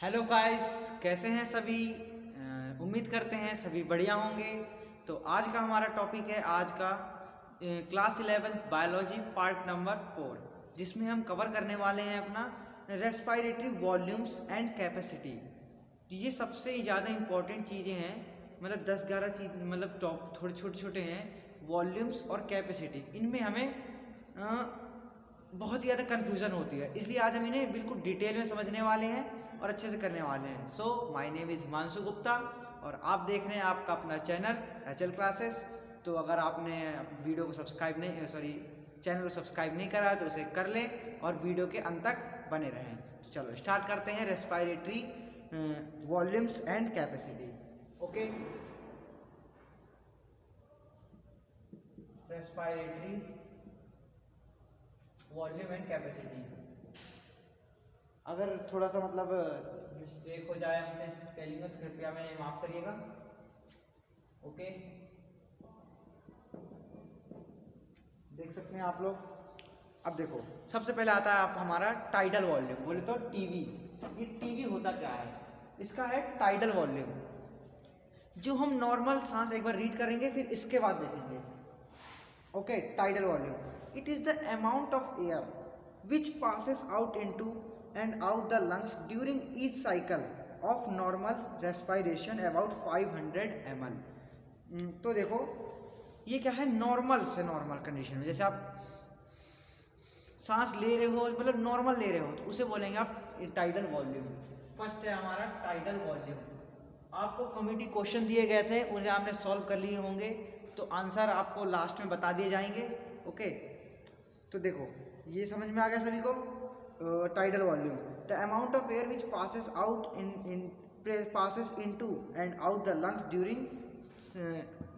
Hello guys, कैसे हैं सभी। उम्मीद करते हैं सभी बढ़िया होंगे। तो आज का हमारा टॉपिक है आज का class 11th biology part number 4, जिसमें हम कवर करने वाले हैं अपना रेस्पिरेटरी वॉल्यूम्स एंड कैपेसिटी। ये सबसे ज़्यादा इम्पोर्टेंट चीज़ें हैं, मतलब 10-11 चीज़, मतलब टॉप थोड़े छोटे छोटे हैं। वॉल्यूम्स और कैपेसिटी, इनमें हमें बहुत ज़्यादा कन्फ्यूज़न होती है, इसलिए आज हम इन्हें बिल्कुल डिटेल में समझने वाले हैं और अच्छे से करने वाले हैं। So my name is Himanshu Gupta और आप देख रहे हैं आपका अपना चैनल HL क्लासेस। तो अगर आपने वीडियो को सब्सक्राइब नहीं चैनल को सब्सक्राइब नहीं करा है तो उसे कर लें और वीडियो के अंत तक बने रहें। तो चलो स्टार्ट करते हैं respiratory volumes and capacity. Okay, respiratory volume and capacity. अगर थोड़ा सा मतलब मिस्टेक हो जाए हमसे स्पेलिंग में तो कृपया में माफ करिएगा। ओके, देख सकते हैं आप लोग। अब देखो, सबसे पहले आता है आप हमारा टाइडल वॉल्यूम, बोले तो टीवी। ये टीवी होता क्या है? इसका है टाइडल वॉल्यूम, जो हम नॉर्मल सांस एक बार रीड करेंगे फिर इसके बाद देखेंगे। Okay, tidal volume, it is the amount of air which passes out into and out the lungs during each cycle of normal respiration about 500 ml। तो देखो, ये क्या है, नॉर्मल से नॉर्मल कंडीशन में जैसे आप सांस ले रहे हो, मतलब नॉर्मल ले रहे हो, तो उसे बोलेंगे आप टाइडल वॉल्यूम। फर्स्ट है हमारा टाइडल वॉल्यूम। आपको कम्युनिटी क्वेश्चन दिए गए थे, उन्हें आपने सॉल्व कर लिए होंगे, तो आंसर आपको लास्ट में बता दिए जाएंगे। ओके, तो देखो ये समझ में आ गया सभी को। Tidal volume, the amount of air which passes out passes into and out the lungs during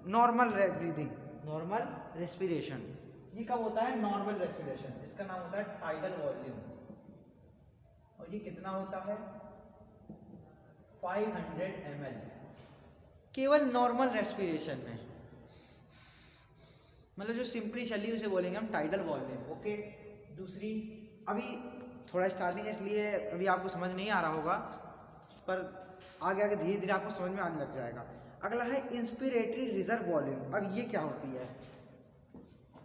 normal breathing, normal respiration. ये कब होता है? Normal respiration. इसका नाम होता है टाइडल वॉल्यूम। और ये कितना होता है? 500 ml, केवल नॉर्मल रेस्पिरेशन में, मतलब जो सिंपली चली उसे बोलेंगे हम टाइडल वॉल्यूम। ओके, दूसरी, अभी थोड़ा स्टार्टिंग है इसलिए अभी आपको समझ नहीं आ रहा होगा, पर आगे आगे धीरे धीरे आपको समझ में आने लग जाएगा। अगला है इंस्पिरेटरी रिजर्व वॉल्यूम। अब ये क्या होती है?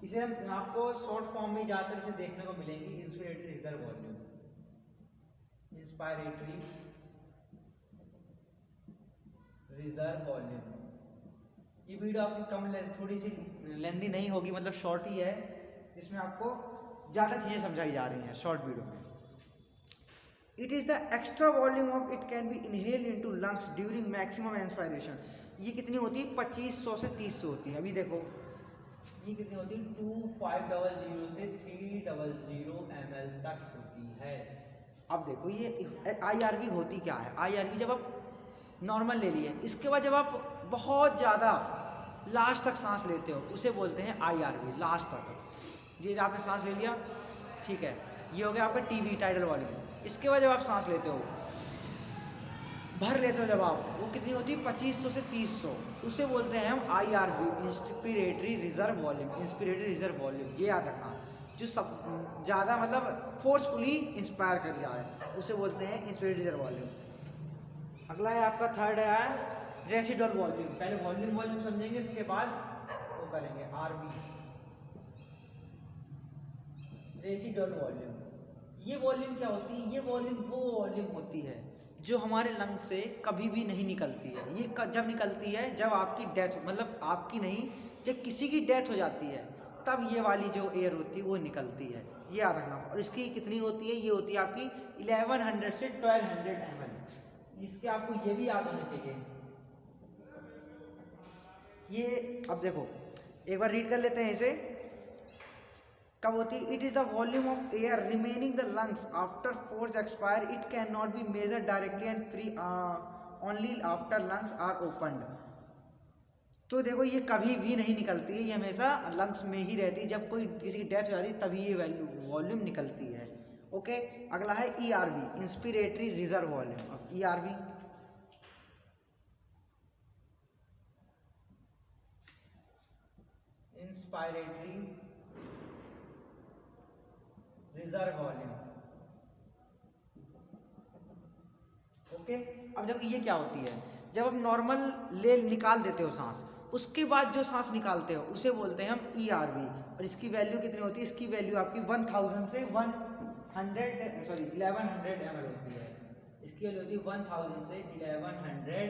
इसे हम आपको शॉर्ट फॉर्म में ज़्यादातर इसे देखने को मिलेंगी, inspiratory reserve volume, inspiratory reserve volume. ये वीडियो आपकी कम थोड़ी सी लेंदी नहीं होगी, मतलब शॉर्ट ही है, जिसमें आपको ज़्यादा चीज़ें समझाई जा रही हैं शॉर्ट वीडियो में। It is the extra volume of it can be inhale into lungs during maximum inspiration. ये कितनी होती है? 2500 से 3000 होती है। अभी देखो ये कितनी होती है? 2500 से 300 ml तक होती है। अब देखो ये IRV होती क्या है? IRV जब आप नॉर्मल ले लिए, इसके बाद जब आप बहुत ज़्यादा लास्ट तक सांस लेते हो उसे बोलते हैं IRV, लास्ट तक। ये आपने सांस ले लिया, ठीक है, ये हो गया आपका टीवी, टाइडल वॉल्यूम। इसके बाद जब आप सांस लेते हो, भर लेते हो जब आप, वो कितनी होती है? 2500 से 3000, उसे बोलते हैं हम IRV, inspiratory reserve volume. Inspiratory reserve volume, ये याद रखना, जो सब ज़्यादा मतलब फोर्सफुली इंस्पायर कर जाए उसे बोलते हैं इंस्पिरेटरी रिजर्व वॉल्यूम। अगला है आपका थर्ड है रेसिडुअल वॉल्यूम। पहले वॉल्यूम समझेंगे, इसके बाद वो करेंगे RV, रेसिडुअल वॉल्यूम। ये वॉल्यूम क्या होती है? ये वॉल्यूम वो वॉल्यूम होती है जो हमारे लंग से कभी भी नहीं निकलती है। ये जब निकलती है जब आपकी डेथ, मतलब आपकी नहीं, जब किसी की डेथ हो जाती है तब ये वाली जो एयर होती है वो निकलती है, ये याद रखना। और इसकी कितनी होती है? ये होती है आपकी 1100 से 1200 ml। इसके आपको ये भी याद होने चाहिए। ये अब देखो एक बार रीड कर लेते हैं इसे। कब होती है? It is the volume of air remaining the lungs after force expire. It can not be measure directly and free only after lungs are opened. तो देखो ये कभी भी नहीं निकलती है, ये हमेशा लंग्स में ही रहती है। जब कोई किसी की डेथ हो जाती है तभी ये वॉल्यूम निकलती है। ओके, अगला है ERV, इंस्पिरेटरी रिजर्व वॉल्यूम। अब ERV, inspiratory reserve volume. Okay. अब देखो ये क्या होती है, जब आप नॉर्मल ले निकाल देते हो सांस, उसके बाद जो सांस निकालते हो उसे बोलते हैं हम ERV। और इसकी वैल्यू कितनी होती है, इसकी वैल्यू आपकी 1000 से 1100 ml होती है। इसकी वैल्यू होती है 1000 से 1100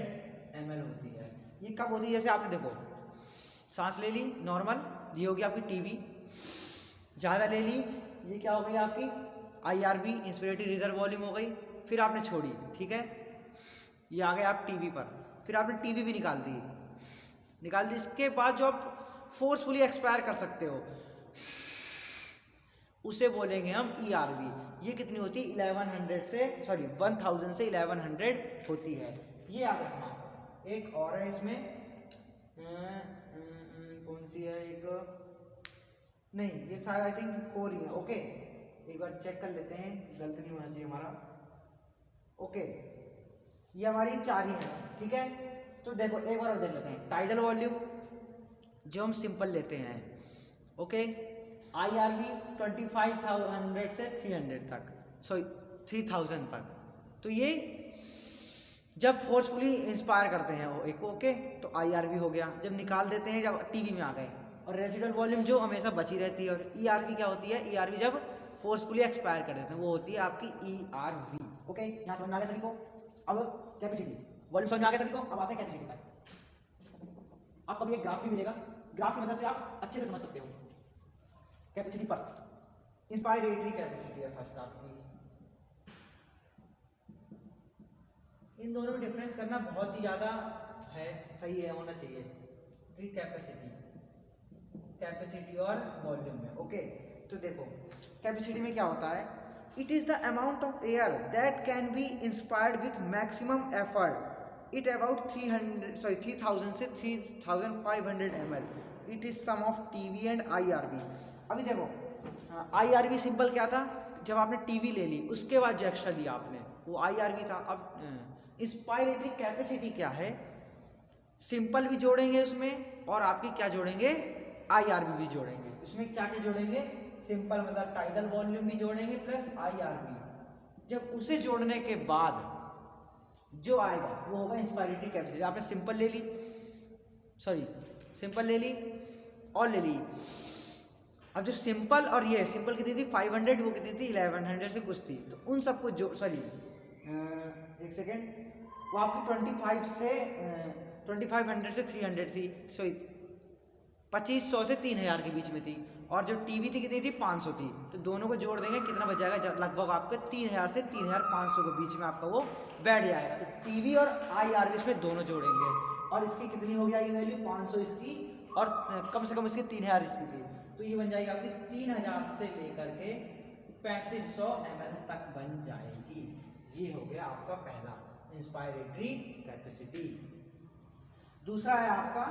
ml होती है। ये कब होती है, जैसे आपने देखो सांस ले ली नॉर्मल, ये होगी आपकी TB, ज़्यादा ले ली, ये क्या हो गई आपकी IRV, इंस्पिरेटरी रिजर्व वॉल्यूम हो गई, फिर आपने छोड़ी, ठीक है, ये आ गए आप TB पर, फिर आपने TB भी निकाल दी। इसके बाद जो आप फोर्सफुली एक्सपायर कर सकते हो उसे बोलेंगे हम ERV। ये कितनी होती है 1000 से 1100 होती है। ये याद रखना। एक और है इसमें, कौन सी है, एक नहीं, ये सारा आई थिंक 4 ही है। ओके, एक बार चेक कर लेते हैं, गलत नहीं होना चाहिए हमारा। ओके, ये हमारी 4 ही है, ठीक है। तो देखो एक बार और देख लेते हैं। टाइडल वॉल्यूम जो हम सिंपल लेते हैं, ओके, IRV 2500 से 300 तक, 3000 तक। तो ये जब फोर्सफुली इंस्पायर करते हैं वो एक, ओके, तो IRV हो गया। जब निकाल देते हैं, जब TB में आ गए। और रेसिडुअल वॉल्यूम जो हमेशा बची रहती है। और ERV क्या होती है, ERV जब फोर्सफुली एक्सपायर कर देते हैं वो होती है आपकी ERV। ओके, यहाँ समझ में आ गया सभी को। अब कैपेसिटी वॉल्यूम समझ में आ गया सभी को। अब आते हैं कैपेसिटी पर। आपको अभी एक ग्राफ भी मिलेगा, ग्राफ की मदद से आप अच्छे से समझ सकते हो। कैपेसिटी फर्स्ट, इंस्पायरेटरी कैपेसिटी है फर्स्ट आपकी। इन दोनों में डिफरेंस करना बहुत ही ज्यादा है, सही है, होना चाहिए। फ्री कैपेसिटी और वॉल्यूम में। ओके, तो देखो कैपेसिटी में क्या होता है, it is the amount of air that can be inspired with maximum effort. It about 3000 से 3500 ml। It is sum of TB and IRV। अभी देखो IRV सिंपल क्या था, जब आपने TB ले ली उसके बाद जो एक्स्ट्रा लिया आपने वो IRV था। अब इंस्पायरेटरी कैपेसिटी क्या है, सिंपल भी जोड़ेंगे उसमें और आपकी क्या जोड़ेंगे, IRV भी जोड़ेंगे। इसमें क्या क्या जोड़ेंगे, सिंपल मतलब टाइडल वॉल्यूम भी जोड़ेंगे प्लस IRV। जब उसे जोड़ने के बाद जो आएगा वो होगा इंस्पायरेटरी कैपेसिटी। आपने सिंपल ले ली, सिंपल ले ली और ले ली। अब जो सिंपल और ये सिंपल कितनी थी 500, वो कितनी थी 1100 से कुछ थी। तो उन सबको जो एक सेकेंड, वो आपकी 2500 से 300 थी, 2500 से 3000 के बीच में थी। और जो TB थी कितनी थी 500 थी। तो दोनों को जोड़ देंगे, कितना बच जाएगा, लगभग आपका 3000 से 3500 के बीच में आपका वो बैठ जाएगा। तो TB और IRV इसमें दोनों जोड़ेंगे और इसकी कितनी हो जाएगी वैल्यू 500 इसकी और कम से कम इसकी 3000 इसकी थी। तो ये बन जाएगी आपकी 3000 से लेकर के 3500 ml तक बन जाएगी। ये हो गया आपका पहला इंस्पायरेटरी कैपेसिटी। दूसरा है आपका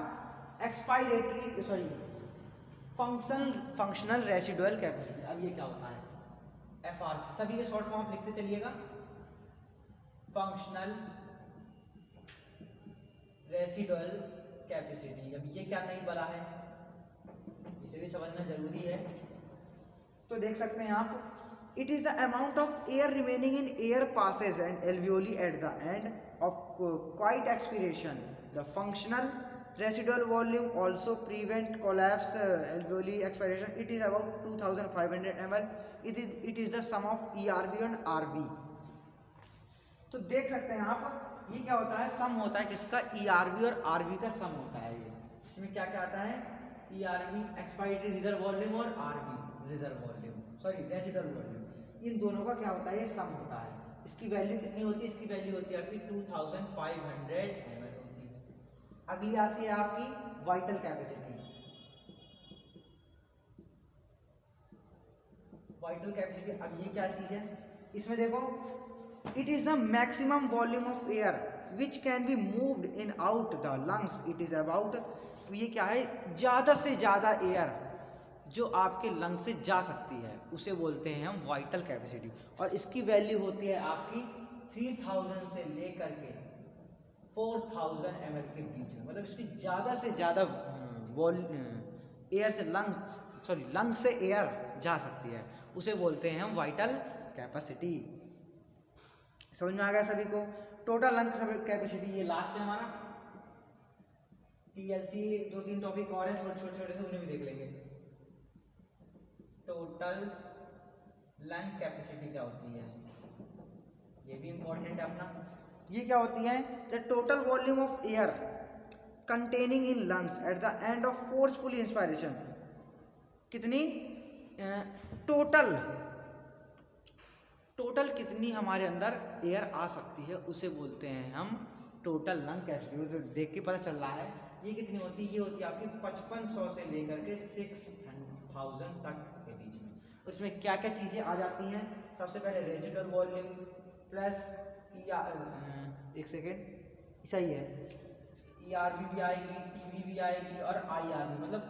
फंक्शनल रेसिडुअल कैपेसिटी। अब ये क्या होता है, FRC, सभी के शॉर्ट फॉर्म लिखते चलिएगा। Functional residual capacity. अब ये क्या नहीं बना है, इसे भी समझना जरूरी है। तो देख सकते हैं आप, it is the amount of air remaining in air passage and alveoli at the end of quiet expiration. The functional residual volume also prevent collapse alveoli expiration. It is about 2500 ml. It is the sum of ERV and RV. तो देख सकते हैं आप, ये क्या होता है, सम होता है किसका, ERV और RV का सम होता है। ये इसमें क्या क्या आता है, ERV एक्सपायरेटरी रिजर्व वॉल्यूम और RV reserve volume, residual volume, इन दोनों का क्या होता है, ये सम होता है। इसकी वैल्यू कितनी होती है, इसकी वैल्यू होती है आपकी 2500 ml। अगली आती है आपकी वाइटल कैपेसिटी। वाइटल कैपेसिटी, अब ये क्या चीज है, इसमें देखो, it is the maximum volume of air which can be moved in out the lungs. It is about, तो ये क्या है, ज्यादा से ज्यादा एयर जो आपके लंग से जा सकती है उसे बोलते हैं हम वाइटल कैपेसिटी। और इसकी वैल्यू होती है आपकी 3000 से लेकर के 4000 ml के बीच में। मतलब इसकी ज़्यादा से ज़्यादा एयर से लंग से एयर जा सकती है, उसे बोलते हैं हम वाइटल कैपेसिटी। समझ में आ गया सभी को। टोटल लंग कैपेसिटी, ये लास्ट है हमारा TLC। 2-3 टॉपिक और हैं छोटे छोटे से, उन्हें भी देख लेंगे। टोटल लंग कैपेसिटी क्या होती है, ये भी इंपॉर्टेंट है अपना। ये क्या होती है, the total volume of air containing in lungs eight the end of forceful inspiration. कितनी टोटल कितनी हमारे अंदर एयर आ सकती है, उसे बोलते हैं हम टोटल लंग कैपेसिटी। तो देख के पता चल रहा है ये कितनी होती है, ये होती है आपकी 5500 से लेकर के 6000 तक के बीच में। उसमें क्या क्या चीज़ें आ जाती हैं, सबसे पहले रेजिडुअल वॉल्यूम प्लस एक सेकेंड सही है, ERV भी आएगी, TB भी आएगी और IRV, मतलब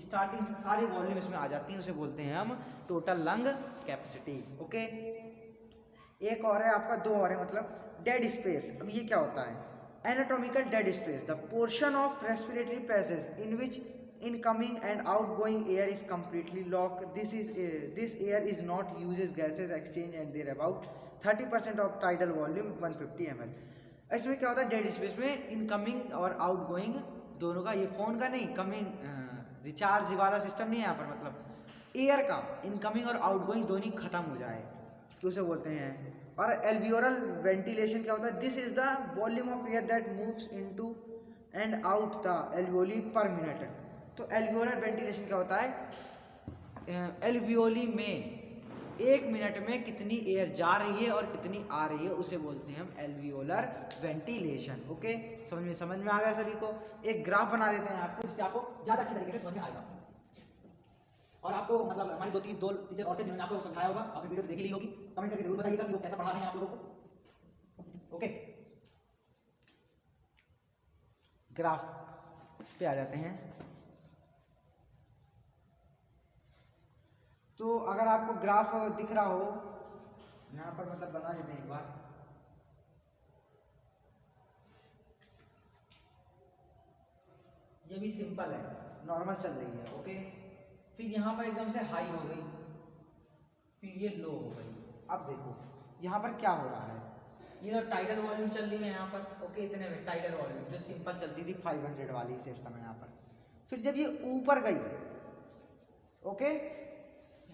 स्टार्टिंग से सारी वॉल्यूम इसमें आ जाती हैं, उसे बोलते हैं हम टोटल लंग कैपेसिटी। ओके, एक और है आपका, दो और है, मतलब डेड स्पेस। अब ये क्या होता है, anatomical dead space, the portion of respiratory passage in which incoming and outgoing air is completely lock. This air is not uses gases exchange and there about 30% of tidal volume 150 ml। इसमें क्या होता है, dead space में incoming और outgoing दोनों का, ये phone का नहीं, कमिंग रिचार्ज वाला सिस्टम नहीं है यहाँ पर, मतलब एयर का इनकमिंग और आउटगोइंग दोनों खत्म हो जाए तो उसे बोलते हैं। और एल्वियोलर वेंटिलेशन क्या होता है, this is the volume of air that moves into and out the alveoli पर मिनट। तो एल्वियोलर वेंटिलेशन क्या होता है, एल्वियोली में 1 मिनट में कितनी एयर जा रही है और कितनी आ रही है, उसे बोलते हैं हम एल्वियोलर वेंटिलेशन। ओके, समझ में आ गया सभी को। एक ग्राफ बना देते हैं आपको, जिससे आपको ज़्यादा अच्छी तरीके से समझ में आएगा। और आपको मतलब हमारी दो टीचर औरतें जिन्होंने आपको समझाया होगा, आपने वीडियो देख ली होगी, कमेंट करके जरूर बताइएगा कि वो कैसा पढ़ा रहे हैं आप लोगों को। ओके, ग्राफ पे आ जाते हैं। तो अगर आपको ग्राफ दिख रहा हो यहाँ पर, मतलब बना देते हैं एक बार। ये भी सिंपल है, नॉर्मल चल रही है। ओके, फिर यहाँ पर एकदम से हाई हो गई, फिर ये लो हो गई। अब देखो यहाँ पर क्या हो रहा है, ये तो टाइडल वॉल्यूम चल रही है यहाँ पर। ओके, इतने में टाइडल वॉल्यूम जो सिंपल चलती थी 500 वाली सिस्टम है यहाँ पर। फिर जब ये ऊपर गई, ओके,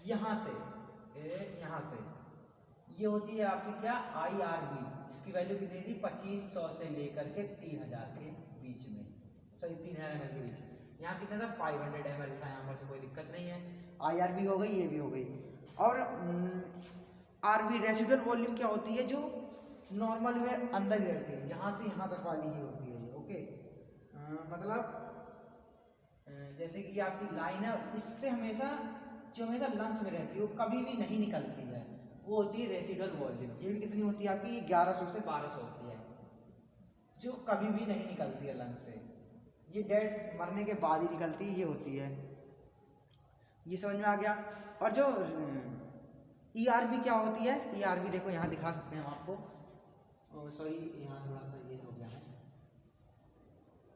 यहाँ से ये होती है आपकी क्या, IRV, जिसकी वैल्यू कितनी थी 2500 से लेकर के 3000 के बीच में, सॉरी 3000 ml के बीच। यहाँ कितना था 500 ml था यहाँ पर, तो कोई दिक्कत नहीं है। IRV हो गई, ये भी हो गई। और RV रेसिडुअल वॉल्यूम क्या होती है, जो नॉर्मल में अंदर ही रहती है, यहाँ से यहाँ तक वाली ही होती है ये। ओके, मतलब जैसे कि आपकी लाइन है, इससे हमेशा जो हमेशा लंग्स में रहती है, वो कभी भी नहीं निकलती है, वो होती है रेसिडुअल वॉल्यूम। ये भी कितनी होती है आपकी, 1100 से 1200 होती है, जो कभी भी नहीं निकलती है लंग्स से, ये डेड मरने के बाद ही निकलती है, ये होती है। ये समझ में आ गया। और जो ERV क्या होती है, ERV देखो यहाँ दिखा सकते हैं हम आपको, सॉरी यहाँ थोड़ा सा ये हो गया है,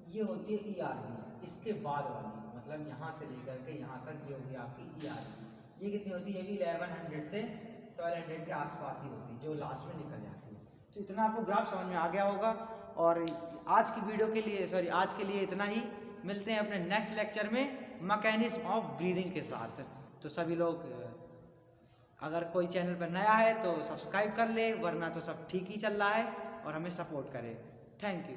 ये होती है ERV, इसके बाद वाली, मतलब यहाँ से लेकर के यहाँ तक ये होगी आपकी ERV। ये कितनी होती है, ये भी 1100 से 1200 के आसपास ही होती है, जो लास्ट में निकल जाती है। तो इतना आपको ग्राफ समझ में आ गया होगा। और आज की वीडियो के लिए, सॉरी आज के लिए इतना ही। मिलते हैं अपने नेक्स्ट लेक्चर में मैकेनिज्म ऑफ ब्रीदिंग के साथ। तो सभी लोग, अगर कोई चैनल पर नया है तो सब्सक्राइब कर ले, वरना तो सब ठीक ही चल रहा है, और हमें सपोर्ट करे। Thank you.